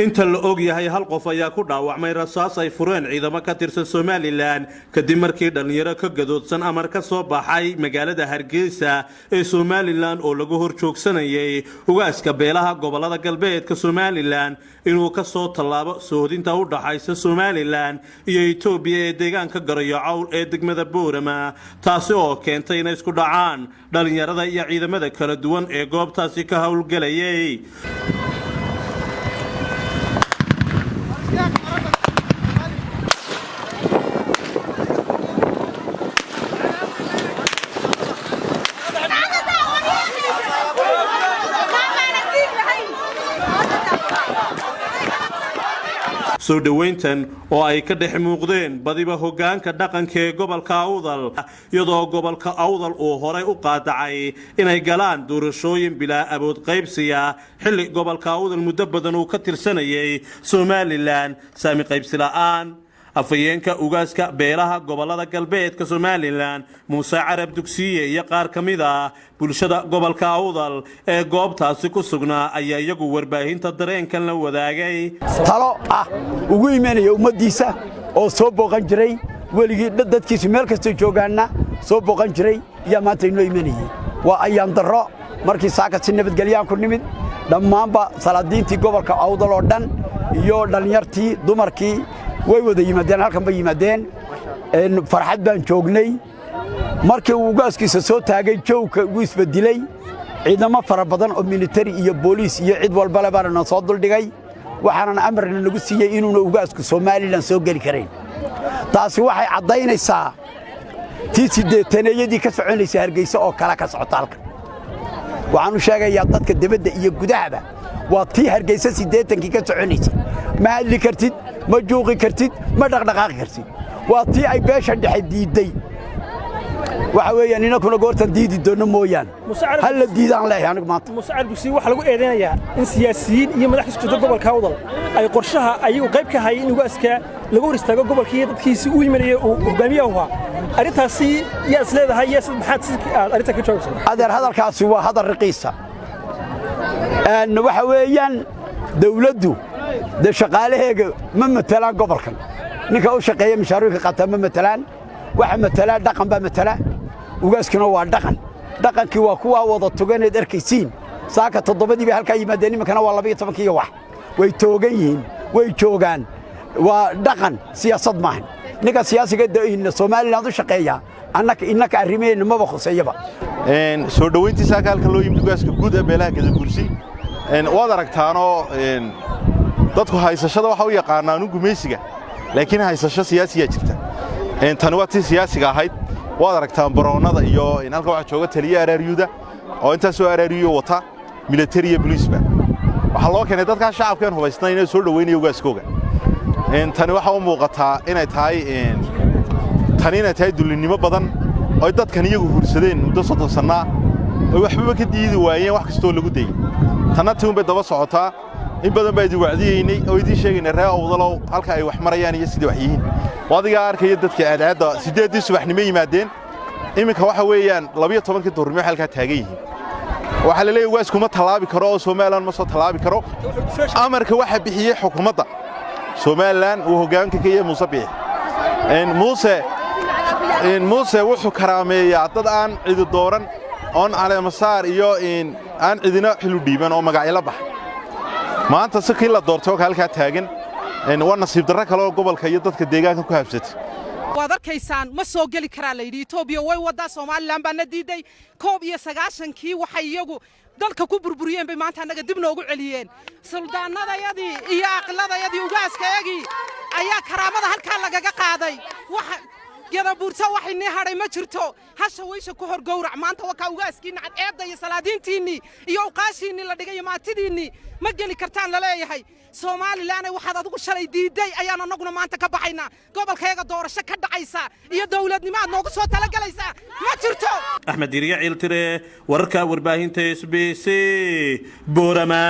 inta la og yahay hal qof ayaa ku dhaawacmay rasaas ay fureen ciidamo ka tirsan Somaliland kadib markii dhalinyaro ka gadoodsan amar ka soo baxay magaalada Hargeysa ee Somaliland oo lagu horjoogsanayay ugaaska beelaha gobolada galbeedka Somaliland inuu ka soo tallaabo soodinta u dhaxaysa Somaliland iyo Itoobiya ee deegaanka Garayacawl ee degmada Borama taasi oo keentay in isku dhacaan dhalinyarada iyo ciidamada kala duwan ee goobtaasi ka hawlgalayay soo dhaweyntan oo ay ka dhex muuqdeen badiba hoggaanka dhaqanka ee gobolka Awdal iyadoo gobolka Awdal uu hore u qaadacay inay galaan doorashooyin bilaa awood qaybsiga xilli gobolka Awdal muddo badan uu ka tirsanayay Somaliland saami qaybsi la'aan afayeenka ugaaska beelaha gobolada galbeedka Somaliland Muuse Carab Dugsiye iyo qaar kamid ah bulshada gobolka Awdal ee goobtaasi ku sugnaa ayaa iyagu warbaahinta dareenkan la wadaagay talo ugu iimaanaya ummadiisa oo soo booqan jiray weligii dadkiisu meel kasta joogaana soo booqan jiray iyo maanta inoo iimaanayay waa ayaan daro markii saaka si nabadgelyo ku nimid dhammaanba salaadiintii gobolka Awdal oo dhan iyo dhalinyartii dumarkii way wada yimaadeen halkan bay yimaadeen farxad baan joognay markii uu ugaaskiisa soo taagay joogka uu isbedilay ciidamo fara badan oo military iyo police iyo cid walba la baarana soo duldhigay waxaana amarna lagu siiyay inuu ugaasku Somaliland soo gali kareen taasi waxay cadeynaysaa tii sideetanayadii ka soconaysay Hargeysa oo kala ka socota halkan waxaanu sheegayaa dadka dibadda iyo gudahaba waa tii Hargeysa 80kii ka soconaysay ma hadli kartid ma joogi kartid ma dhaqdhaqaaqi kartid waa tii ay beesha dhexe diiday waxa weeyaan inakuna goortan diidi doono mooyaan hal la diidaan leeyahay anigu maanta musaacid dugsi waxa lagu eedeynayaa in siyaasiyiin iyo madaxda gobolka Awdal ay qorshaha ayagu qayb ka hayeen ugaaska lagu hor istaago gobolkii dadkiisa u yimaanayay oo hogaamiyaha arintaasi yaa isleedahay yaa maxaad arinta ka joogsan adeer hadalkaasi waa hadal raqiisa waxa weeyaan dawladdu de shaqaalaheega ma matalaan gobolkan ninka u shaqeeya mishaarooyinka qaata ma matalaan waxa matalaan dhaqan ba matalaan ugaaskuna waa dhaqankii waa kuwa wada toganeed arkaysiin saaka 7dii halka yimaadeen nimankana waa 12 iyo wax way toogan yihiin way joogaan waa dhaqan siyaasad maahan ninka siyaasiga in Somaliland u shaqeeya annaka arrimeena ma baqoseeyaba soo dhaweyntiisa halka loo yimid ugaaska guud ee beelaha Gadabursi waad aragtaano dadku haysashada waxa u yaqaanaan gumeysiga laakiin haysasho siyaasiya jirta tani waa tii siyaasiga ahayd waad aragtaan baroonada iyo halka waxa jooga taliye araariyuda oo inta soo araariyo wata military iyo police ba waxa loo keenay dadka shacabka hubaysnaa inay soo dhaweynayaan ugaaskooga tani waxa u muuqataa inay tahay dulinimo badan oo dadkan iyagu hursadeen muddo 30 sano oo waxba ka diidi waayeen wax kasta oo lagu dayay tanati bay daba socotaa in badan bay wacdiyeynay oo idin sheegaynay ree Awdalow halka ay wax marayaan iyo sidii wax yihiin wadiga arkay dadka aadaada 8 subaxnimo yimaadeen iminka waxa weeyaan 12 duhurnimo halka taagan yihiin waxa la leeyahay ugaasku ma talaabi karo oo Somaliland ma soo talaabi karo amarka waxa bixiyay xukuumadda Somaliland oo hoggaanka ka yahay Muuse wuxuu karaameeyaa dad aan cid dooran on caleemasaar iyo aan cidina xilu dhiiban oo magac la baxay maanta si kii la doortay halka taagan waa nasiib darro kale oo gobolka iyo dadka deegaanka ku habsatay waad arkaysaan ma soo gali karaa la yidhi Itoobiya way wada Somaliland baa diiday 1990kii waxay iyagu dalka ku burburiyeen bay maanta anaga dib noogu celiyeen suldaanadayadii iyo aqladayadii ugaaskayagii ayaa karaamada halka lagaga qaaday waxa Gadabursi waxay ni haray ma jirto hasha weysha ku hor gowrac maanta waa ka ugaaskiina cadeeda iyo salaadiintiini iyo uqaashiini la dhigay maatidiini ma gali kartaan la leeyahay Somaliland waxaad adigu shalay diiday ayaan anaguna maanta ka baxayna gobolkayga doorasho ka dhacaysa iyo dawladnimada noogu soo tala galaysa ma jirto Axmed Diriya Ciltire warka warbaahinta SBC Borama